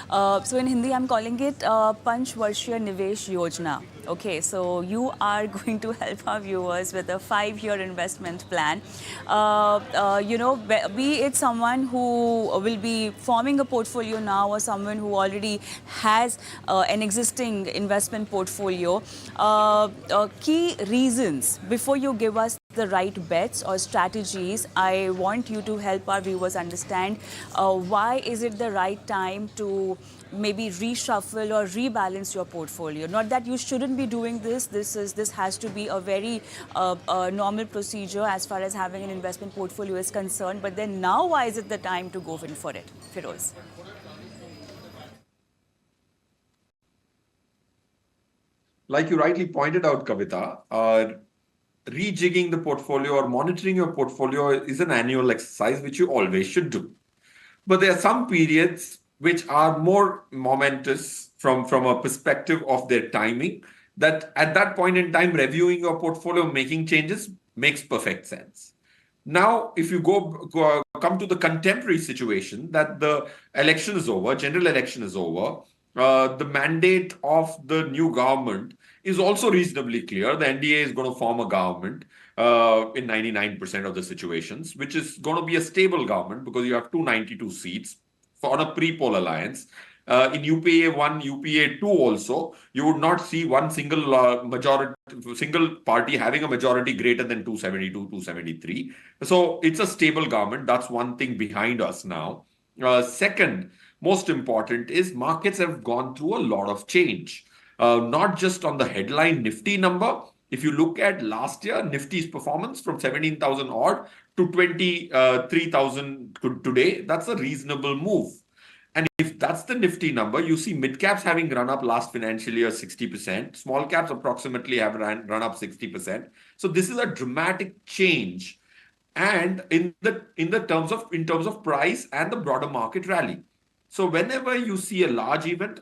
So in Hindi, I'm calling it Panch Varshiya Nivesh Yojana. Okay, so you are going to help our viewers with a 5-year investment plan. Be it someone who will be forming a portfolio now or someone who already has an existing investment portfolio. Key reasons before you give us the right bets or strategies, I want you to help our viewers understand why is it the right time to maybe reshuffle or rebalance your portfolio. Not that you shouldn't be doing this. This has to be a very normal procedure as far as having an investment portfolio is concerned. But then now, why is it the time to go in for it, Feroze? Like you rightly pointed out, Kavita, rejigging the portfolio or monitoring your portfolio is an annual exercise, which you always should do. But there are some periods which are more momentous from a perspective of their timing, that at that point in time, reviewing your portfolio, making changes makes perfect sense. Now, if you come to the contemporary situation that the election is over, general election is over, the mandate of the new government is also reasonably clear. The NDA is going to form a government in 99% of the situations, which is going to be a stable government because you have 292 seats on a pre-poll alliance. In UPA 1, UPA 2 also, you would not see one single party having a majority greater than 272, 273. So it's a stable government. That's one thing behind us now. Second, most important is markets have gone through a lot of change. Not just on the headline Nifty number. If you look at last year, Nifty's performance from 17,000 odd to 23,000 today, that's a reasonable move. And if that's the Nifty number, you see mid caps having run up last financial year 60%, small caps approximately have run up 60%. So this is a dramatic change, and in terms of price and the broader market rally. So whenever you see a large event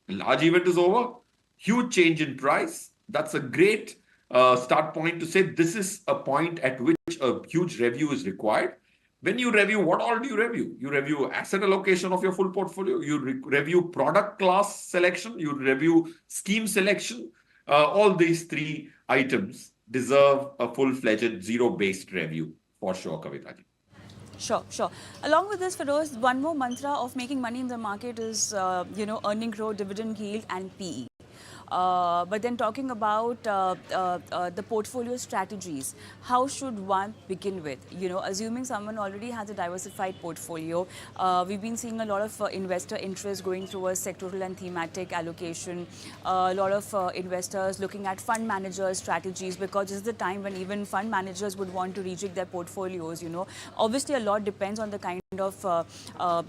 is over, huge change in price. That's a great start point to say this is a point at which a huge review is required. When you review, what all do you review? You review asset allocation of your full portfolio. You review product class selection. You review scheme selection. All these three items deserve a full-fledged zero-based review for sure, Kavita ji. Sure, sure. Along with this, Feroze, one more mantra of making money in the market is, earning growth, dividend yield, and PE. But then talking about the portfolio strategies, how should one begin with? Assuming someone already has a diversified portfolio, we've been seeing a lot of investor interest going through a sectoral and thematic allocation. A lot of investors looking at fund managers strategies, because this is the time when even fund managers would want to rejig their portfolios. Obviously a lot depends on the kind of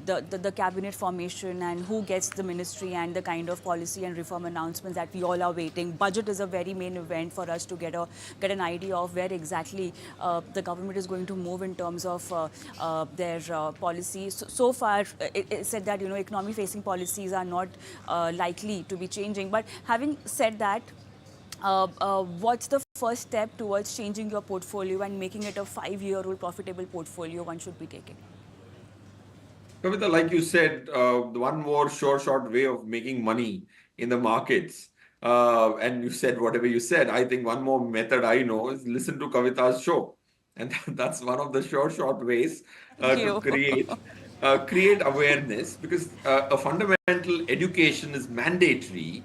the cabinet formation and who gets the ministry and the kind of policy and reform announcements that we all are waiting. Budget is a very main event for us to get an idea of where exactly the government is going to move in terms of their policies. So far, it said that economy facing policies are not likely to be changing. But having said that, what's the first step towards changing your portfolio and making it a 5-year-old profitable portfolio one should be taking? Kavita, like you said, one more short way of making money in the markets. And you said whatever you said. I think one more method I know is listen to Kavita's show. And that's one of the short ways Thank to you. create awareness, because a fundamental education is mandatory.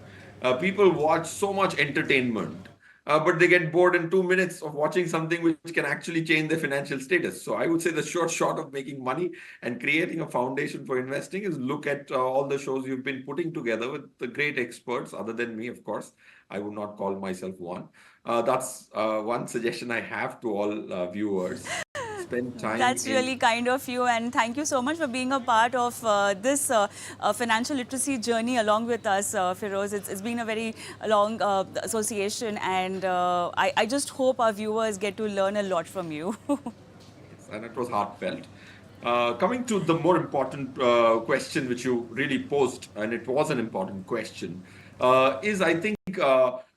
People watch so much entertainment, but they get bored in 2 minutes of watching something which can actually change their financial status. So I would say the short of making money and creating a foundation for investing is look at all the shows you've been putting together with the great experts, other than me, of course. I would not call myself one. That's one suggestion I have to all viewers. Spend time That's in. really kind of you, and thank you so much for being a part of this financial literacy journey along with us, Feroze. It's been a very long association, and I just hope our viewers get to learn a lot from you. Yes, and it was heartfelt. Coming to the more important question which you really posed, and it was an important question, is I think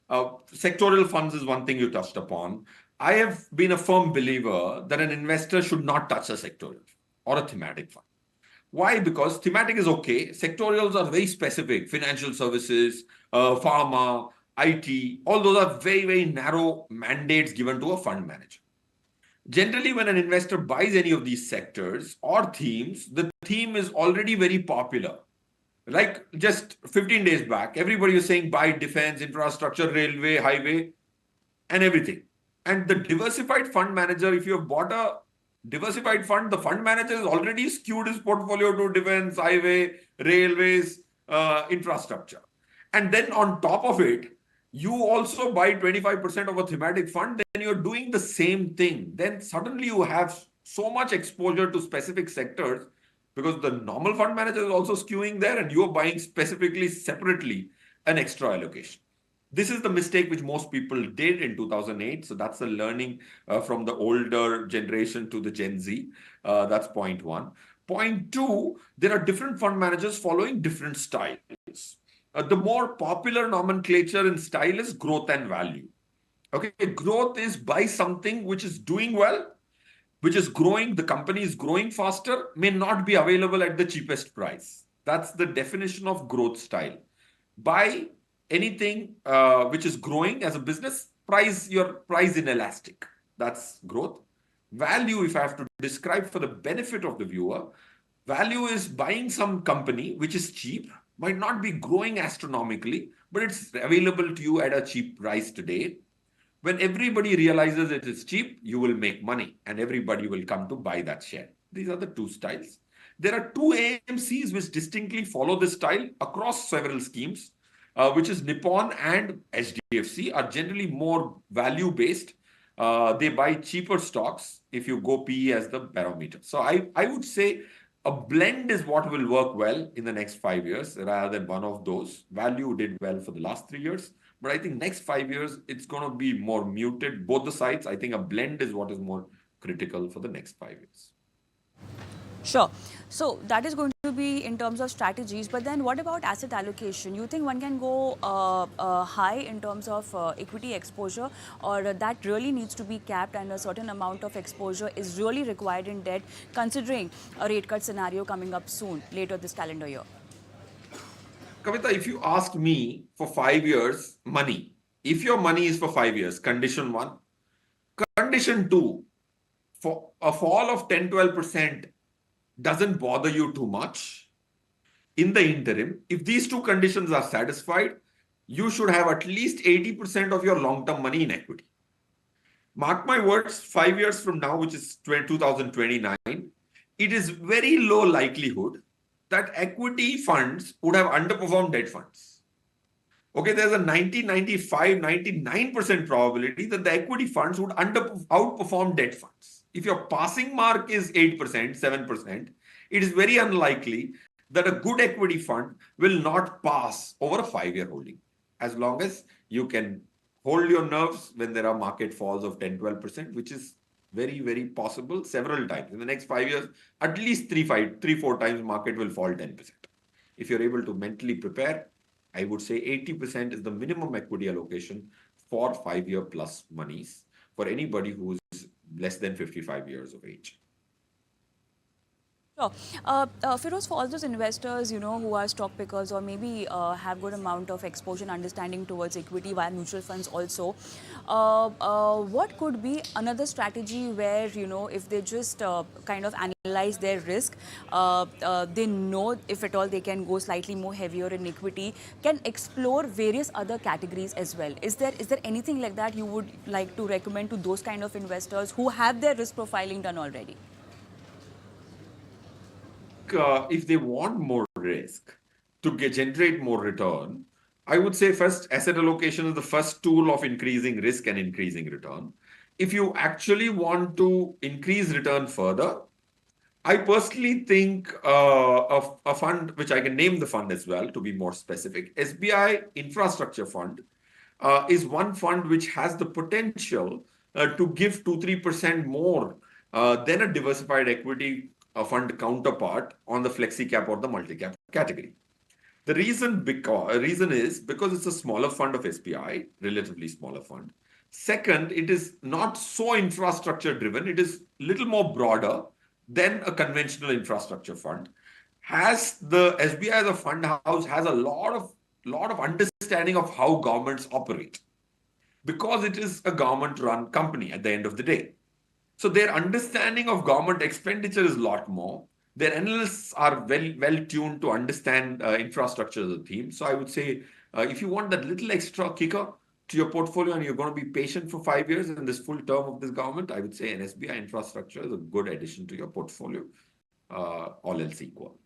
sectoral funds is one thing you touched upon. I have been a firm believer that an investor should not touch a sectoral or a thematic fund. Why? Because thematic is okay. Sectorials are very specific. Financial services, pharma, IT, all those are very, very narrow mandates given to a fund manager. Generally, when an investor buys any of these sectors or themes, the theme is already very popular. Like just 15 days back, everybody was saying buy defense, infrastructure, railway, highway, and everything. And the diversified fund manager, if you have bought a diversified fund, the fund manager has already skewed his portfolio to defense, highway, railways, infrastructure. And then on top of it, you also buy 25% of a thematic fund, then you're doing the same thing. Then suddenly you have so much exposure to specific sectors because the normal fund manager is also skewing there and you're buying specifically, separately, an extra allocation. This is the mistake which most people did in 2008. So that's the learning from the older generation to the Gen Z. That's point one. Point two, there are different fund managers following different styles. The more popular nomenclature in style is growth and value. Okay, growth is buy something which is doing well, which is growing, the company is growing faster, may not be available at the cheapest price. That's the definition of growth style. Buy anything which is growing as a business, price your price inelastic. That's growth. Value, if I have to describe for the benefit of the viewer, value is buying some company which is cheap, might not be growing astronomically, but it's available to you at a cheap price today. When everybody realizes it is cheap, you will make money and everybody will come to buy that share. These are the two styles. There are two AMCs which distinctly follow this style across several schemes, which is Nippon and HDFC, are generally more value based. They buy cheaper stocks if you go PE as the barometer. So I would say a blend is what will work well in the next 5 years rather than one of those. Value did well for the last 3 years. But I think next 5 years, it's going to be more muted, both the sides. I think a blend is what is more critical for the next 5 years. Sure. So that is going to be in terms of strategies. But then what about asset allocation? You think one can go high in terms of equity exposure, or that really needs to be capped and a certain amount of exposure is really required in debt, considering a rate cut scenario coming up soon, later this calendar year? Kavita, if you ask me for 5 years, money, if your money is for 5 years, condition one. Condition two, for a fall of 10, 12% doesn't bother you too much. In the interim, if these two conditions are satisfied, you should have at least 80% of your long-term money in equity. Mark my words, 5 years from now, which is 2029, it is very low likelihood that equity funds would have underperformed debt funds. Okay, there's a 90, 95, 99% probability that the equity funds would outperform debt funds. If your passing mark is 8%, 7%, it is very unlikely that a good equity fund will not pass over a 5-year holding. As long as you can hold your nerves when there are market falls of 10, 12%, which is very, very possible several times. In the next 5 years, at least 4 times market will fall 10%. If you're able to mentally prepare, I would say 80% is the minimum equity allocation for 5-year plus monies for anybody who is less than 55 years of age. Sure. Feroze, for all those investors, who are stock pickers or maybe have good amount of exposure and understanding towards equity via mutual funds also, what could be another strategy where, if they just kind of analyze their risk, they know if at all they can go slightly more heavier in equity, can explore various other categories as well. Is there anything like that you would like to recommend to those kind of investors who have their risk profiling done already? If they want more risk to generate more return, I would say first asset allocation is the first tool of increasing risk and increasing return. If you actually want to increase return further, I personally think of a fund, which I can name the fund as well to be more specific. SBI Infrastructure Fund is one fund which has the potential to give 2-3% more than a diversified equity fund counterpart on the flexi cap or the multi cap category. The reason is because it's a smaller fund of SBI, relatively smaller fund. Second, it is not so infrastructure driven. It is little more broader than a conventional infrastructure fund. has the SBI as a fund house has a lot of understanding of how governments operate because it is a government run company at the end of the day. So their understanding of government expenditure is a lot more. Their analysts are well tuned to understand infrastructure as a theme. So I would say if you want that little extra kicker to your portfolio and you're going to be patient for 5 years in this full term of this government, I would say an SBI infrastructure is a good addition to your portfolio, all else equal.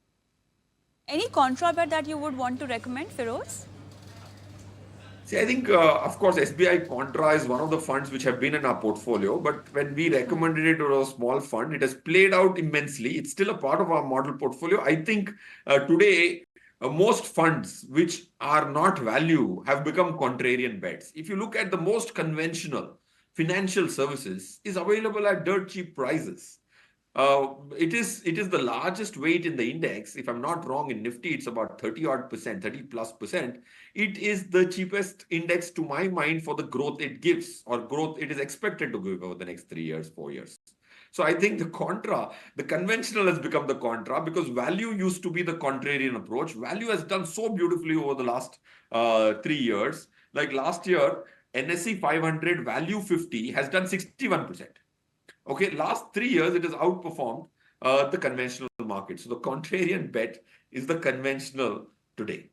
Any contra bet that you would want to recommend, Feroze? See, I think, of course, SBI Contra is one of the funds which have been in our portfolio. But when we recommended it to a small fund, it has played out immensely. It's still a part of our model portfolio. I think today, most funds which are not value have become contrarian bets. If you look at the most conventional financial services, is available at dirt cheap prices. It is the largest weight in the index. If I'm not wrong, in Nifty, it's about 30 odd percent, 30 plus percent. It is the cheapest index to my mind for the growth it gives or growth it is expected to give over the next 3 years, 4 years. So I think the conventional has become the contra because value used to be the contrarian approach. Value has done so beautifully over the last 3 years. Like last year, NSE 500 value 50 has done 61%. Okay, last 3 years it has outperformed the conventional market. So the contrarian bet is the conventional today.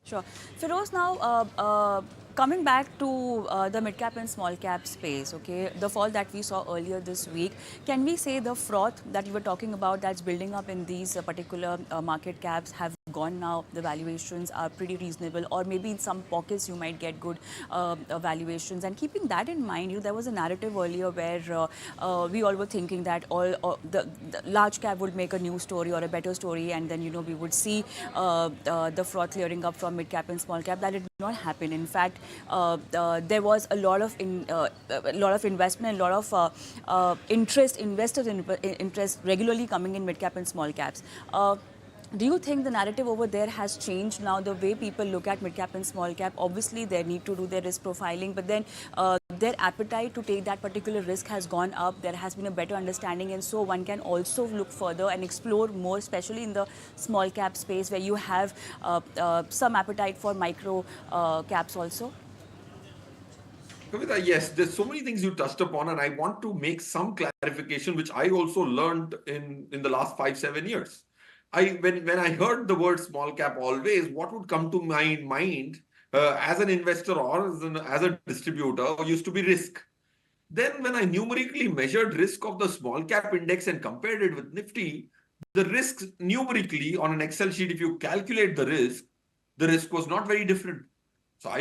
Sure. Feroze, now coming back to the mid cap and small cap space, okay, the fall that we saw earlier this week, can we say the froth that you were talking about that's building up in these particular market caps have gone now? The valuations are pretty reasonable, or maybe in some pockets you might get good valuations. And keeping that in mind, there was a narrative earlier where we all were thinking that the large cap would make a new story or a better story, and then we would see the froth clearing up from mid cap and small cap. That did not happen. In fact, there was a lot of investment, a lot of investors' interest regularly coming in mid cap and small caps. Do you think the narrative over there has changed now? The way people look at mid cap and small cap, obviously they need to do their risk profiling, but then their appetite to take that particular risk has gone up. There has been a better understanding, and so one can also look further and explore more, especially in the small cap space where you have some appetite for micro caps also. Kavita, yes, there's so many things you touched upon, and I want to make some clarification, which I also learned in the last 5, 7 years. When I heard the word small cap, always what would come to my mind as an investor or as a distributor used to be risk. Then when I numerically measured risk of the small cap index and compared it with Nifty, the risk numerically on an Excel sheet, if you calculate the risk was not very different. So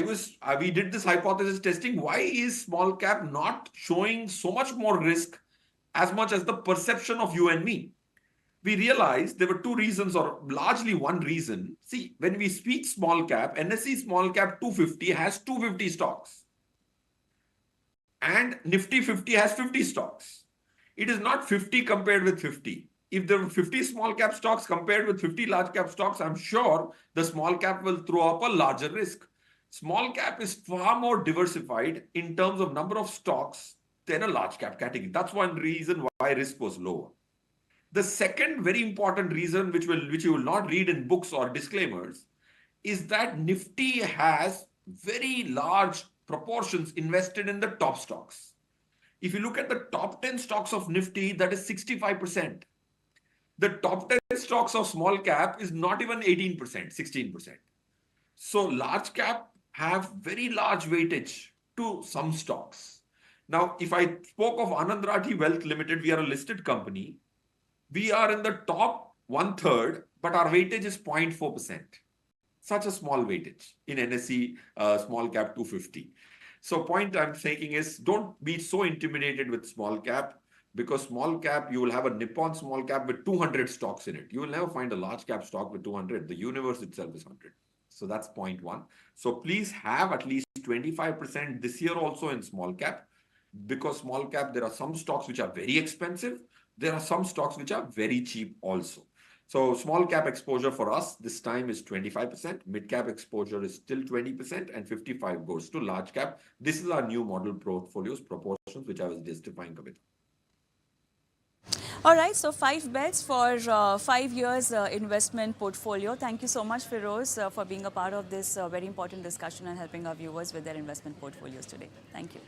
we did this hypothesis testing. Why is small cap not showing so much more risk as much as the perception of you and me? We realized there were two reasons, or largely one reason. See, when we speak small cap, NSE small cap 250 has 250 stocks and Nifty 50 has 50 stocks. It is not 50 compared with 50. If there were 50 small cap stocks compared with 50 large cap stocks, I'm sure the small cap will throw up a larger risk. Small cap is far more diversified in terms of number of stocks than a large cap category. That's one reason why risk was lower. The second very important reason, which you will not read in books or disclaimers, is that Nifty has very large proportions invested in the top stocks. If you look at the top 10 stocks of Nifty, that is 65%. The top 10 stocks of small cap is not even 18%, 16%. So large cap have very large weightage to some stocks. Now, if I spoke of Anand Rathi Wealth Limited, we are a listed company. We are in the top one third, but our weightage is 0.4%. Such a small weightage in NSE small cap 250. So point I'm saying is don't be so intimidated with small cap, because small cap, you will have a Nippon small cap with 200 stocks in it. You will never find a large cap stock with 200. The universe itself is 100. So that's point one. So please have at least 25% this year also in small cap, because small cap, there are some stocks which are very expensive. There are some stocks which are very cheap also. So small cap exposure for us this time is 25%. Mid cap exposure is still 20%, and 55 goes to large cap. This is our new model portfolios proportions, which I was justifying a bit. All right, so 5 bets for 5 years investment portfolio. Thank you so much, Feroze, for being a part of this very important discussion and helping our viewers with their investment portfolios today. Thank you.